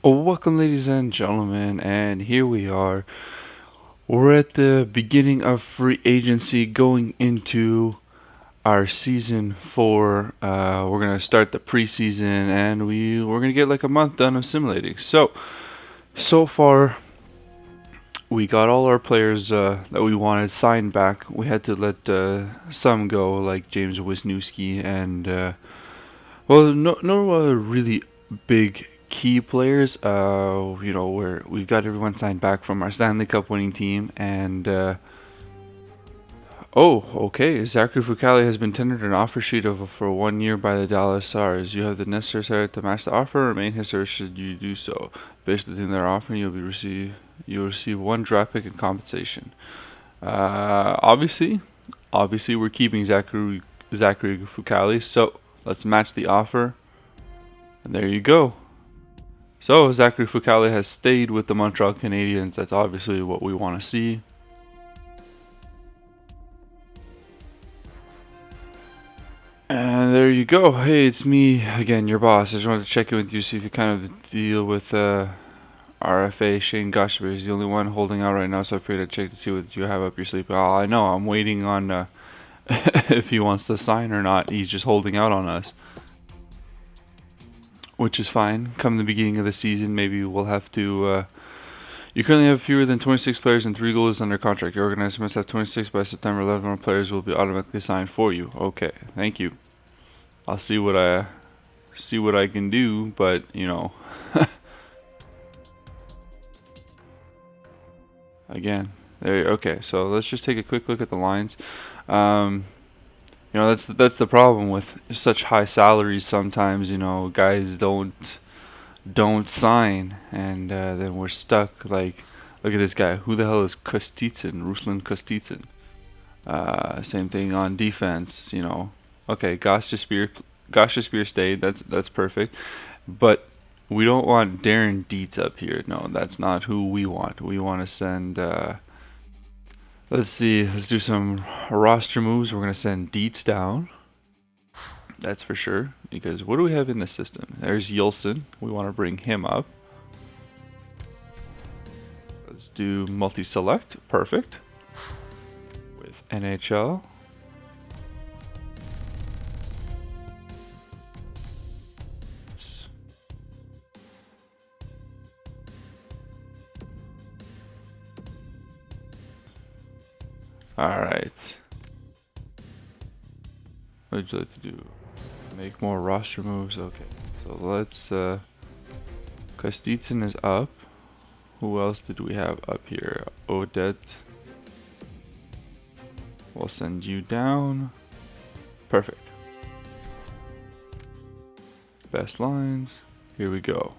Welcome, ladies and gentlemen, and here we are. We're at the beginning of free agency going into our season 4. We're gonna start the preseason, and we're gonna get like a month done of simulating. So far, we got all our players that we wanted signed back. We had to let some go, like James Wisniewski and no really big key players. Where we've got everyone signed back from our Stanley Cup winning team, and okay, Zachary Fucale has been tendered an offer sheet for 1 year by the Dallas Stars. You have the necessary salary to match the offer. Remain his or should you do so. Based on the thing they're offering, you'll receive one draft pick and compensation. Obviously, we're keeping Zachary Fucale, so let's match the offer. And there you go. So Zachary Fucale has stayed with the Montreal Canadiens. That's obviously what we want to see. And there you go. Hey, it's me again, your boss. I just wanted to check in with you, see if you kind of deal with RFA. Shane Goshenberg is the only one holding out right now, so I figured I'd check to see what you have up your sleeve. I know, I'm waiting on if he wants to sign or not. He's just holding out on us, which is fine. Come the beginning of the season, maybe we'll have to. You currently have fewer than 26 players and 3 goalies under contract. Your organization must have 26 by September. 11 more players will be automatically signed for you. Okay, thank you. I'll see what I can do, but again, there. Okay, so let's just take a quick look at the lines. Um, that's the problem with such high salaries. Sometimes guys don't sign, and then we're stuck. Like, look at this guy. Who the hell is Kostitsyn? Ruslan Kostitsyn. Same thing on defense. Okay, Gosha Spear stayed. That's perfect, but we don't want Darren Dietz up here. No, that's not who we want. We want to send. Let's see. Let's do some roster moves. We're gonna send Dietz down. That's for sure. Because what do we have in the system? There's Yilson. We want to bring him up. Let's do multi-select. Perfect. With NHL. Alright. What would you like to do? Make more roster moves? Okay. So let's Kostitsyn is up. Who else did we have up here? Odette. We'll send you down. Perfect. Best lines. Here we go.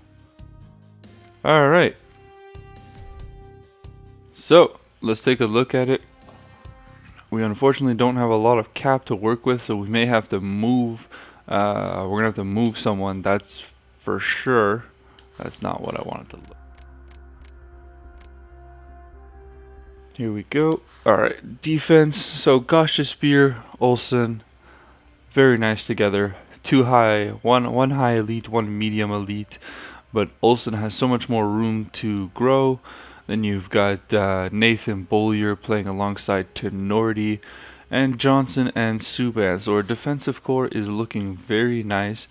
Alright. So let's take a look at it. We unfortunately don't have a lot of cap to work with, so we may have to move. We're gonna have to move someone. That's for sure. That's not what I wanted to look. Here we go. All right, defense. So Spear, Olsen, very nice together. Two high, one high elite, one medium elite. But Olsen has so much more room to grow. Then you've got Nathan Beaulieu playing alongside Tenorti and Johnson and Subban. So our defensive core is looking very nice.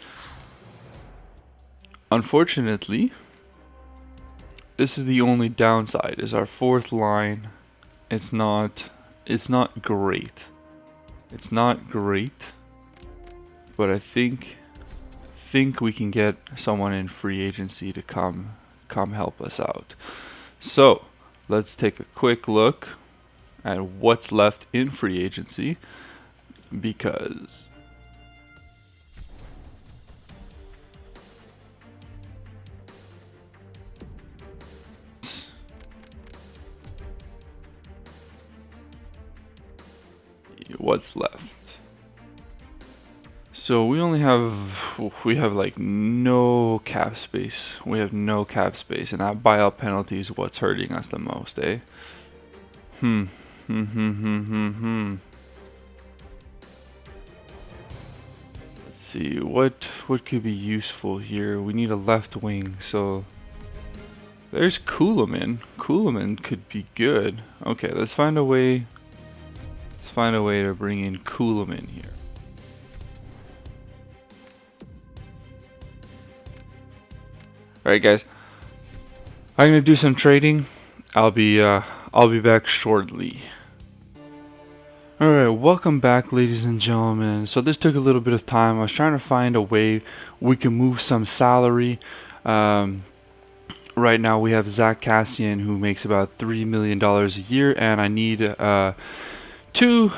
Unfortunately, this is the only downside, is our fourth line. It's not great. It's not great. But I think we can get someone in free agency to come help us out. So let's take a quick look at what's left in free agency, because what's left. So we have like no cap space. We have no cap space, and that buyout penalty is what's hurting us the most, eh? Hmm. Let's see what could be useful here. We need a left wing, so There's Kuhlman. Kuhlman could be good. Okay, let's find a way. Let's find a way to bring in Kuhlman here. All right, guys. I'm gonna do some trading. I'll be back shortly. All right, welcome back, ladies and gentlemen. So this took a little bit of time. I was trying to find a way we can move some salary. Right now we have Zach Cassian, who makes about $3 million a year, and I need two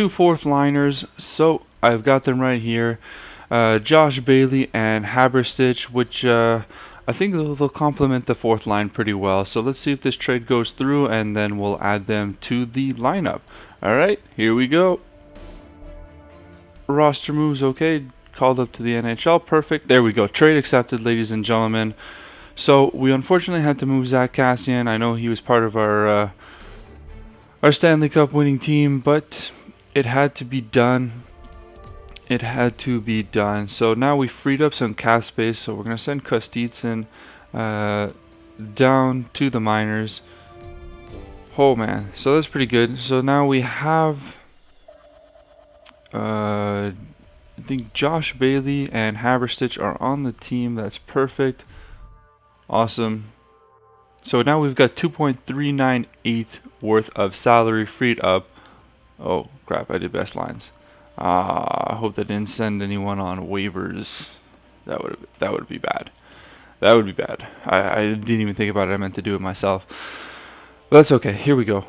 fourth liners. So I've got them right here, Josh Bailey and Haberstich, which I think they'll complement the fourth line pretty well. So let's see if this trade goes through, and then we'll add them to the lineup. All right, here we go. Roster moves, okay. Called up to the NHL, perfect. There we go. Trade accepted, ladies and gentlemen. So we unfortunately had to move Zach Cassian. I know he was part of our Stanley Cup winning team, but it had to be done. It had to be done. So now we freed up some cap space. So we're gonna send Kostitsyn down to the minors. Oh man, so that's pretty good. So now we have I think Josh Bailey and Haberstich are on the team. That's perfect. Awesome. So now we've got 2.398 worth of salary freed up. Oh crap, I did best lines. I hope that didn't send anyone on waivers. That would be bad. That would be bad. I didn't even think about it. I meant to do it myself. But that's okay. Here we go.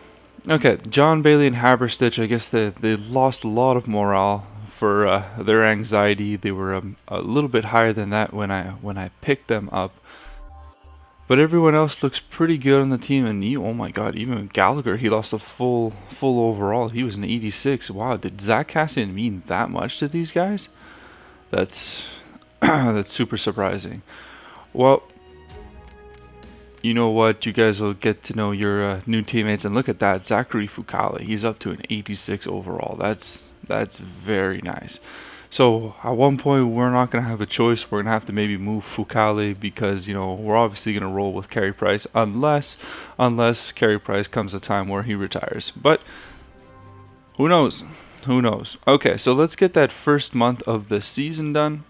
Okay, John Bailey and Haberstich. I guess they lost a lot of morale for their anxiety. They were a little bit higher than that when I picked them up. But everyone else looks pretty good on the team, and oh my god, even Gallagher, he lost a full overall. He was an 86. Wow, did Zach Cassian mean that much to these guys? That's that's super surprising. Well, you know what? You guys will get to know your new teammates, and look at that, Zachary Fucale. He's up to an 86 overall. That's very nice. So at one point we're not going to have a choice. We're going to have to maybe move Fucale because, you know, we're obviously going to roll with Carey Price unless Carey Price comes a time where he retires. But who knows? Who knows? Okay, so let's get that first month of the season done.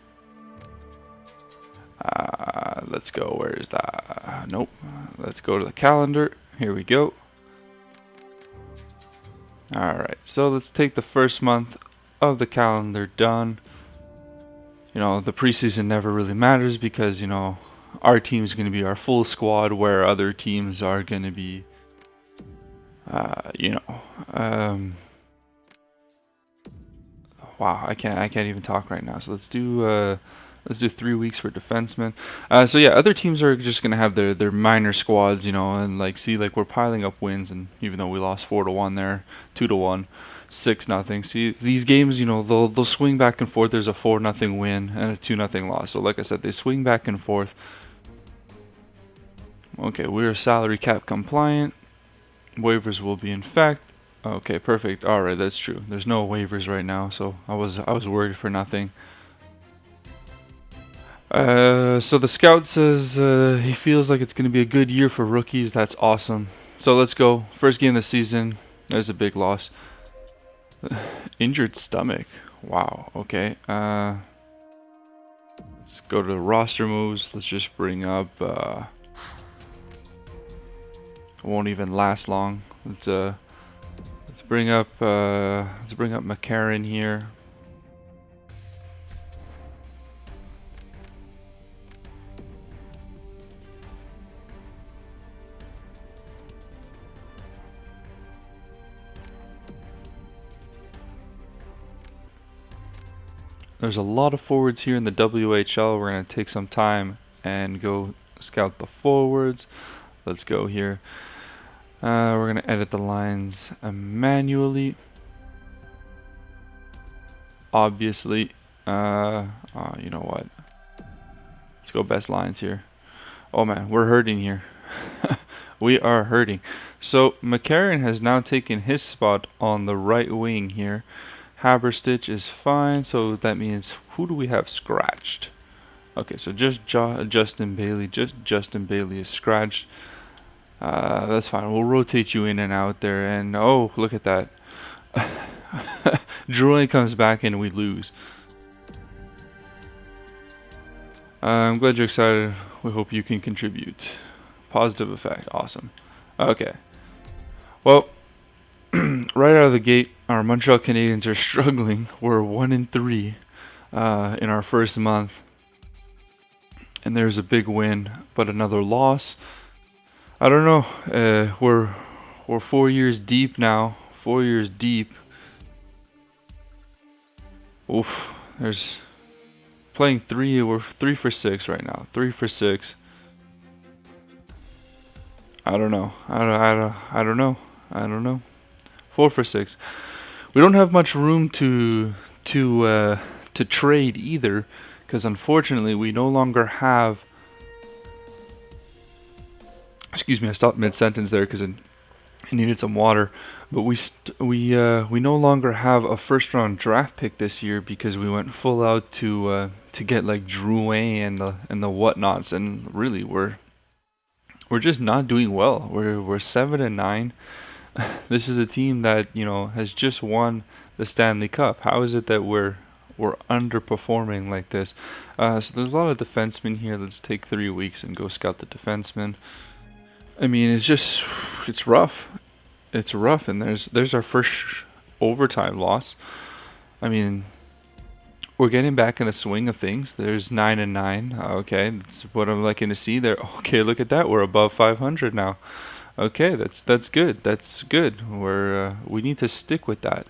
Let's go. Where is that? Nope. Let's go to the calendar. Here we go. All right. So let's take the first month of the calendar done. You know, the preseason never really matters because, you know, our team is going to be our full squad where other teams are going to be wow, I can't even talk right now. So let's do 3 weeks for defensemen. So yeah, other teams are just gonna have their minor squads, you know, and like see, like we're piling up wins, and even though we lost 4-1 there, 2-1. 6-0. See, these games, you know, they'll swing back and forth. There's a 4-0 win and a 2-0 loss. So like I said, they swing back and forth. Okay, we're salary cap compliant. Waivers will be in fact. Okay, perfect. All right, that's true. There's no waivers right now, so I was worried for nothing. So the scout says he feels like it's going to be a good year for rookies. That's awesome. So let's go. First game of the season. There's a big loss. Injured stomach. Wow. Okay. Let's go to the roster moves. Let's just bring up. It won't even last long. Let's bring up. McCarron here. There's a lot of forwards here in the WHL. We're going to take some time and go scout the forwards. Let's go here. We're going to edit the lines manually. Obviously. You know what? Let's go best lines here. Oh man, we're hurting here. We are hurting. So McCarron has now taken his spot on the right wing here. Haberstich is fine, so that means who do we have scratched? Okay, so just Justin Bailey. Just Justin Bailey is scratched. That's fine. We'll rotate you in and out there. And oh, look at that. Drouin comes back and we lose. I'm glad you're excited. We hope you can contribute. Positive effect. Awesome. Okay. Well, right out of the gate, our Montreal Canadiens are struggling. We're 1-3 in our first month. And there's a big win, but another loss. I don't know. We're 4 years deep now. 4 years deep. Oof. There's playing three. We're 3 for 6 right now. 3 for 6. I don't know. I don't know. I don't know. 4 for 6. We don't have much room to trade either, because unfortunately we no longer have. Excuse me, I stopped mid-sentence there because I needed some water. But we no longer have a first-round draft pick this year because we went full out to get like Drouin and the whatnots, and really we're just not doing well. We're 7-9. This is a team that has just won the Stanley Cup. How is it that we're underperforming like this? So there's a lot of defensemen here. Let's take 3 weeks and go scout the defensemen. I mean, it's rough. It's rough, and there's our first overtime loss. I mean, we're getting back in the swing of things. There's 9-9. Okay, that's what I'm liking to see there. Okay, look at that. We're above 500 now. Okay, that's good. That's good. We need to stick with that.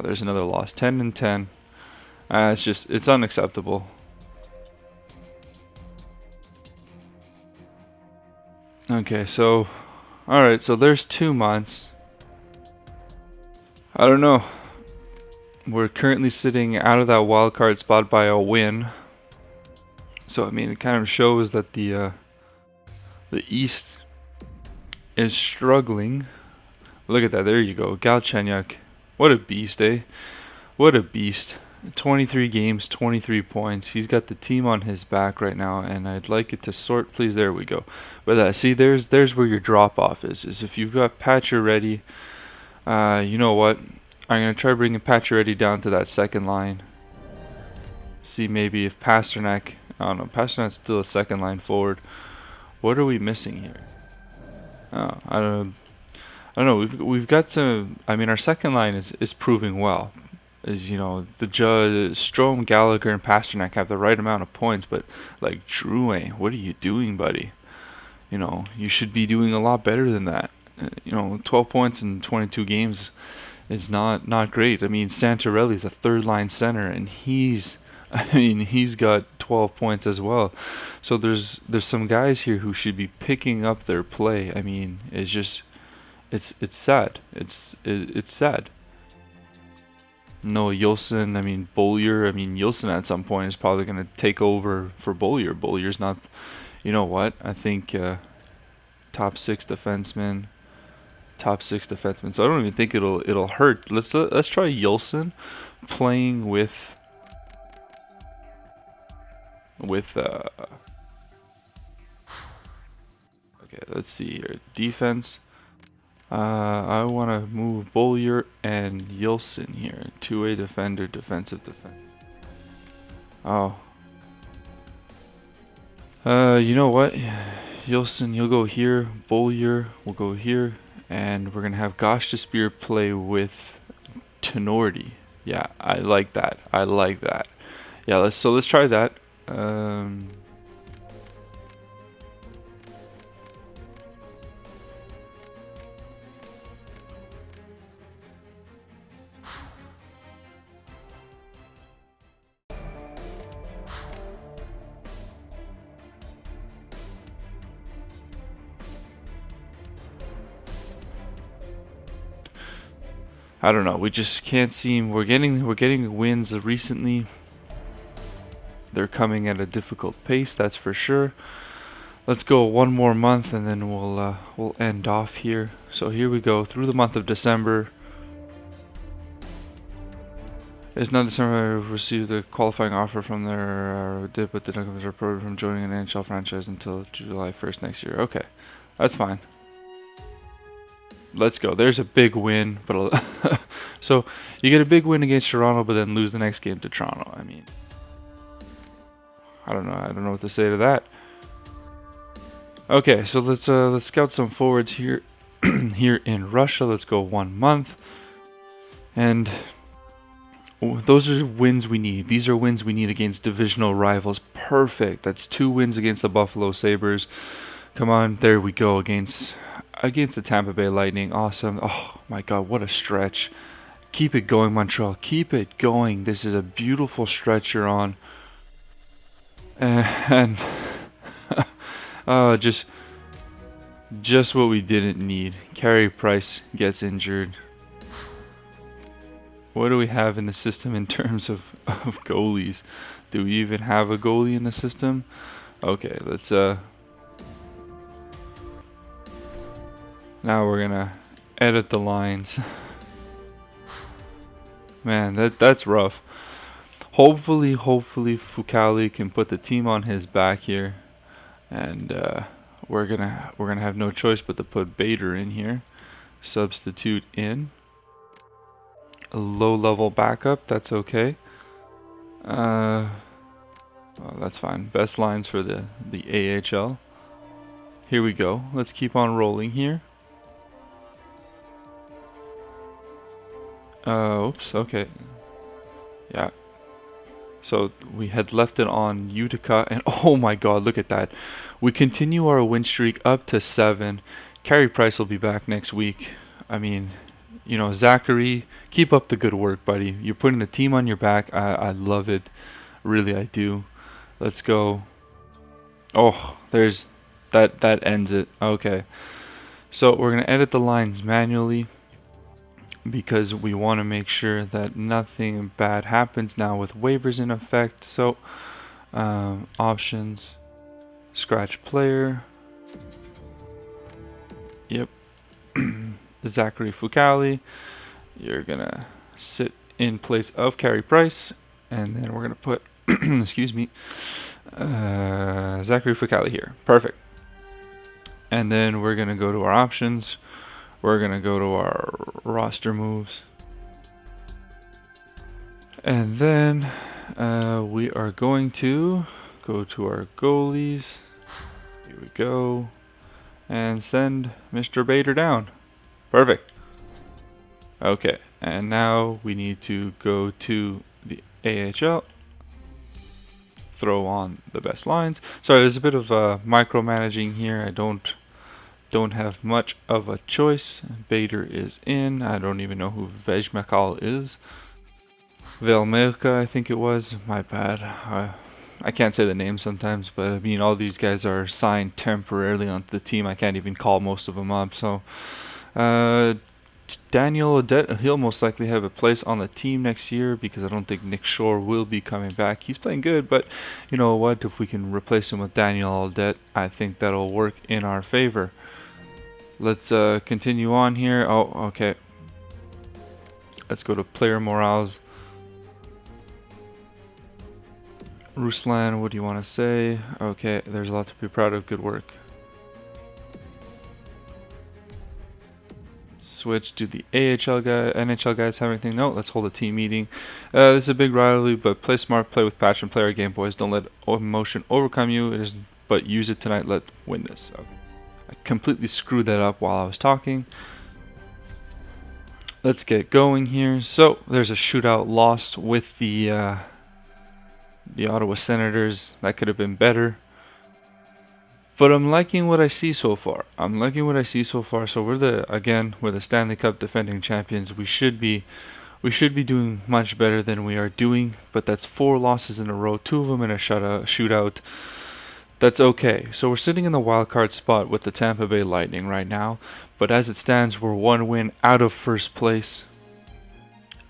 There's another loss. 10-10. It's unacceptable. Okay, so alright, so there's 2 months. I don't know. We're currently sitting out of that wild card spot by a win. So I mean, it kind of shows that the East is struggling. Look at that. There you go. Galchenyuk. What a beast, eh? What a beast. 23 games, 23 points. He's got the team on his back right now, and I'd like it to sort, please. There we go. But see, there's where your drop off is if you've got Pacioretty. You know what? I'm gonna try bringing Pacioretty down to that second line. See maybe if Pasternak. I don't know. Pasternak's still a second line forward. What are we missing here? Oh, I don't know. We've got some. I mean, our second line is proving well. Is the Strome, Gallagher, and Pasternak have the right amount of points, but like Drouin, what are you doing, buddy? You should be doing a lot better than that. 12 points in 22 games is not great. I mean, Santorelli's a third line center, and he's got 12 points as well. So there's some guys here who should be picking up their play. I mean, it's sad. It's sad. No, Yulson. I mean, Beaulieu. I mean, Yulson at some point is probably going to take over for Beaulieu. Beaulieu's not. You know what? I think top 6 defensemen. Top 6 defensemen. So I don't even think it'll hurt. Let's try Yulson playing with. Okay, let's see here. Defense. I want to move Beaulieu and Yulson here. Two-way defender, defensive defender. Oh. You know what? Yulson, you'll go here. Beaulieu will go here. And we're going to have Gostisbehere play with Tenorti. Yeah, I like that. I like that. Yeah, let's try that. I don't know. We just can't seem. We're getting wins recently. They're coming at a difficult pace, that's for sure. Let's go one more month and then we'll end off here. So here we go through the month of December. It's not December received a qualifying offer from their dip, but did not come prohibited from joining an NHL franchise until July 1st next year. Okay, that's fine. Let's go. There's a big win, but so you get a big win against Toronto, but then lose the next game to Toronto. I mean, I don't know. I don't know what to say to that. Okay, so let's scout some forwards here here in Russia. Let's go 1 month, and those are wins we need. These are wins we need against divisional rivals. Perfect. That's 2 wins against the Buffalo Sabres. Come on, there we go against the Tampa Bay Lightning. Awesome. Oh my God, what a stretch. Keep it going, Montreal. Keep it going. This is a beautiful stretch you're on. And just what we didn't need. Carey Price gets injured. What do we have in the system in terms of goalies? Do we even have a goalie in the system? Okay, let's now we're gonna edit the lines. Man, that's rough. Hopefully Fucali can put the team on his back here, and we're gonna have no choice but to put Bader in here. Substitute in a low-level backup. That's okay. Well, that's fine. Best lines for the AHL. Here we go. Let's keep on rolling here. Oops. Okay. Yeah. So we had left it on Utica, and oh my God, look at that. We continue our win streak up to 7. Carey Price will be back next week. I mean, you know, Zachary, keep up the good work, buddy. You're putting the team on your back. I love it. Really, I do. Let's go. Oh, there's that ends it. Okay. So we're going to edit the lines manually, because we want to make sure that nothing bad happens now with waivers in effect. So options, scratch player. Yep. Zachary Fucali, you're gonna sit in place of Carey Price, and then we're gonna put excuse me, Zachary Fucali here. Perfect. And then we're gonna go to our options. We're going to go to our roster moves. And then we are going to go to our goalies. Here we go. And send Mr. Bader down. Perfect. Okay. And now we need to go to the AHL. Throw on the best lines. Sorry, there's a bit of micromanaging here. I don't have much of a choice. Bader is in. I don't even know who Vejmakal is. Velmelka, I think it was. My bad. I can't say the name sometimes, but I mean, all these guys are signed temporarily onto the team. I can't even call most of them up. So, Daniel Audette, he'll most likely have a place on the team next year, because I don't think Nick Shore will be coming back. He's playing good, but you know what? If we can replace him with Daniel Audette, I think that'll work in our favor. Let's continue on here. Oh, okay. Let's go to player morales. Ruslan, what do you want to say? Okay, there's a lot to be proud of. Good work. Switch to the AHL guy. NHL guys have anything? No, let's hold a team meeting. This is a big rivalry, but play smart, play with passion, play our game, boys. Don't let emotion overcome you. It is, but use it tonight. Let's win this. Okay. I completely screwed that up while I was talking. Let's get going here. So there's a shootout loss with the Ottawa Senators. That could have been better, but I'm liking what I see so far. So we're the Stanley Cup defending champions. We should be doing much better than we are doing. But that's 4 losses in a row, 2 of them in a shootout. That's okay. So we're sitting in the wild card spot with the Tampa Bay Lightning right now, but as it stands, we're 1 win out of first place,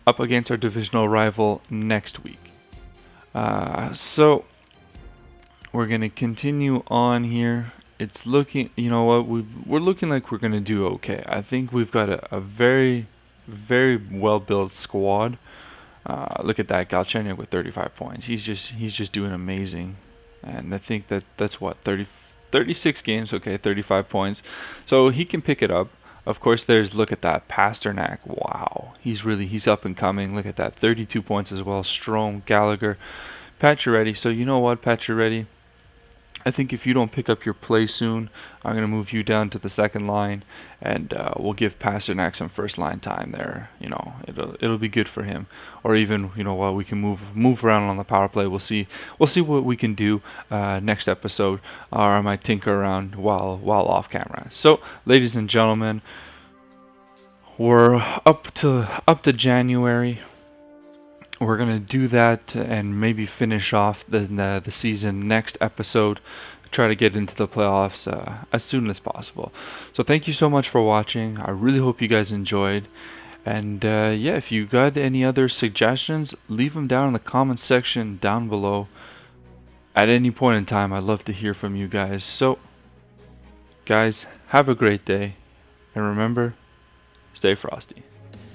up against our divisional rival next week. So we're gonna continue on here. It's looking, you know what, we're looking like we're gonna do okay. I think we've got a very, very well built squad. Look at that, Galchenyuk with 35 points. He's just doing amazing, and I think that's what 36 games. Okay, 35 points, so he can pick it up. Of course, look at that Pasternak. Wow, he's up and coming. Look at that, 32 points as well. Strome, Gallagher, Pacioretty. So you know what, Pacioretty, I think if you don't pick up your play soon, I'm going to move you down to the second line, and we'll give Pasternak some first line time there. It'll be good for him. Or even, while we can move around on the power play, we'll see what we can do next episode, or I might tinker around while off camera. So, ladies and gentlemen, we're up to January. We're gonna do that and maybe finish off the season next episode. Try to get into the playoffs as soon as possible. So thank you so much for watching. I really hope you guys enjoyed. And yeah, if you got any other suggestions, leave them down in the comment section down below. At any point in time, I'd love to hear from you guys. So, guys, have a great day. And remember, stay frosty.